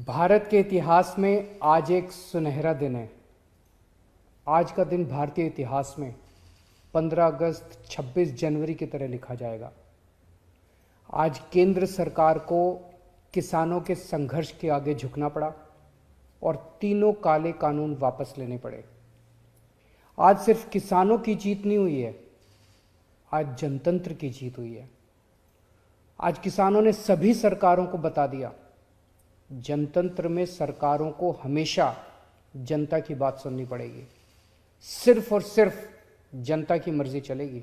भारत के इतिहास में आज एक सुनहरा दिन है। आज का दिन भारतीय इतिहास में 15 अगस्त 26 जनवरी की तरह लिखा जाएगा। आज केंद्र सरकार को किसानों के संघर्ष के आगे झुकना पड़ा और तीनों काले कानून वापस लेने पड़े। आज सिर्फ किसानों की जीत नहीं हुई है, आज जनतंत्र की जीत हुई है। आज किसानों ने सभी सरकारों को बता दिया, जनतंत्र में सरकारों को हमेशा जनता की बात सुननी पड़ेगी। सिर्फ और सिर्फ जनता की मर्जी चलेगी।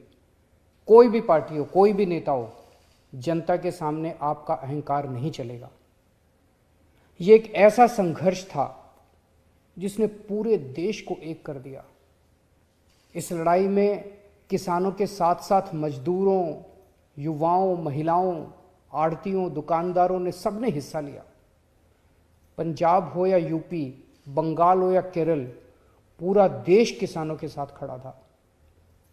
कोई भी पार्टी हो, कोई भी नेता हो, जनता के सामने आपका अहंकार नहीं चलेगा। ये एक ऐसा संघर्ष था जिसने पूरे देश को एक कर दिया। इस लड़ाई में किसानों के साथ साथ मजदूरों, युवाओं, महिलाओं, आड़तियों, दुकानदारों ने सबने हिस्सा लिया। पंजाब हो या यूपी, बंगाल हो या केरल, पूरा देश किसानों के साथ खड़ा था।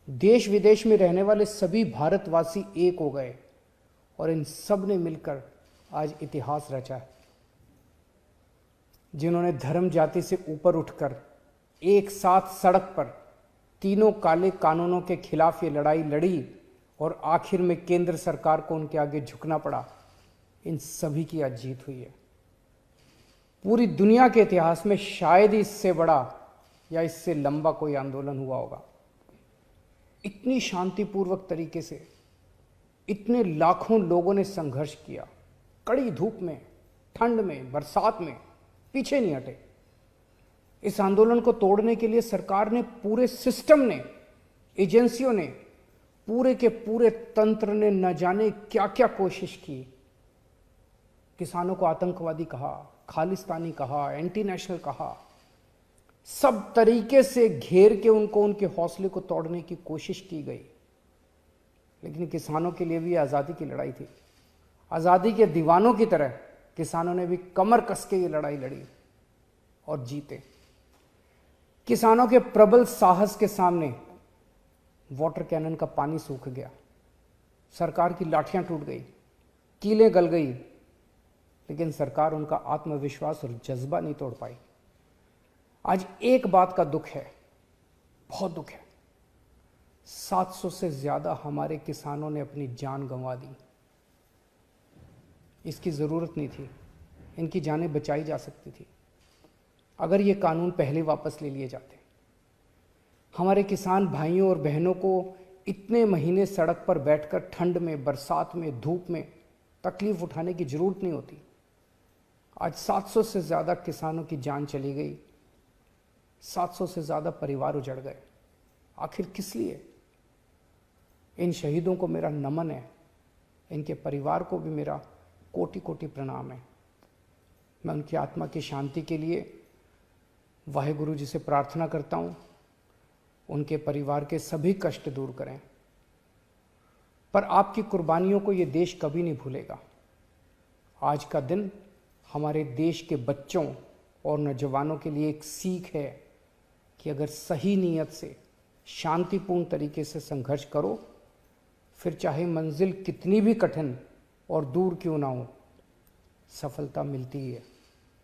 देश विदेश में रहने वाले सभी भारतवासी एक हो गए और इन सब ने मिलकर आज इतिहास रचा है। जिन्होंने धर्म जाति से ऊपर उठकर एक साथ सड़क पर तीनों काले कानूनों के खिलाफ ये लड़ाई लड़ी और आखिर में केंद्र सरकार को उनके आगे झुकना पड़ा, इन सभी की आज जीत हुई है। पूरी दुनिया के इतिहास में शायद ही इससे बड़ा या इससे लंबा कोई आंदोलन हुआ होगा। इतनी शांतिपूर्वक तरीके से इतने लाखों लोगों ने संघर्ष किया, कड़ी धूप में, ठंड में, बरसात में, पीछे नहीं हटे। इस आंदोलन को तोड़ने के लिए सरकार ने, पूरे सिस्टम ने, एजेंसियों ने, पूरे के पूरे तंत्र ने न जाने क्या क्या कोशिश की। किसानों को आतंकवादी कहा, खालिस्तानी कहा, एंटी नेशनल कहा, सब तरीके से घेर के उनको, उनके हौसले को तोड़ने की कोशिश की गई। लेकिन किसानों के लिए भी आज़ादी की लड़ाई थी। आज़ादी के दीवानों की तरह किसानों ने भी कमर कस के ये लड़ाई लड़ी और जीते। किसानों के प्रबल साहस के सामने वाटर कैनन का पानी सूख गया, सरकार की लाठियां टूट गई, कीलें गल गई, लेकिन सरकार उनका आत्मविश्वास और जज्बा नहीं तोड़ पाई। आज एक बात का दुख है, बहुत दुख है, 700 से ज्यादा हमारे किसानों ने अपनी जान गंवा दी। इसकी जरूरत नहीं थी, इनकी जानें बचाई जा सकती थी अगर ये कानून पहले वापस ले लिए जाते। हमारे किसान भाइयों और बहनों को इतने महीने सड़क पर बैठकर ठंड में, बरसात में, धूप में तकलीफ उठाने की जरूरत नहीं होती। आज 700 से ज़्यादा किसानों की जान चली गई, 700 से ज़्यादा परिवार उजड़ गए। आखिर किस लिए? इन शहीदों को मेरा नमन है, इनके परिवार को भी मेरा कोटि कोटि प्रणाम है। मैं उनकी आत्मा की शांति के लिए वाहेगुरु जी से प्रार्थना करता हूँ, उनके परिवार के सभी कष्ट दूर करें। पर आपकी कुर्बानियों को ये देश कभी नहीं भूलेगा। आज का दिन हमारे देश के बच्चों और नौजवानों के लिए एक सीख है कि अगर सही नीयत से, शांतिपूर्ण तरीके से संघर्ष करो, फिर चाहे मंजिल कितनी भी कठिन और दूर क्यों ना हो, सफलता मिलती ही है।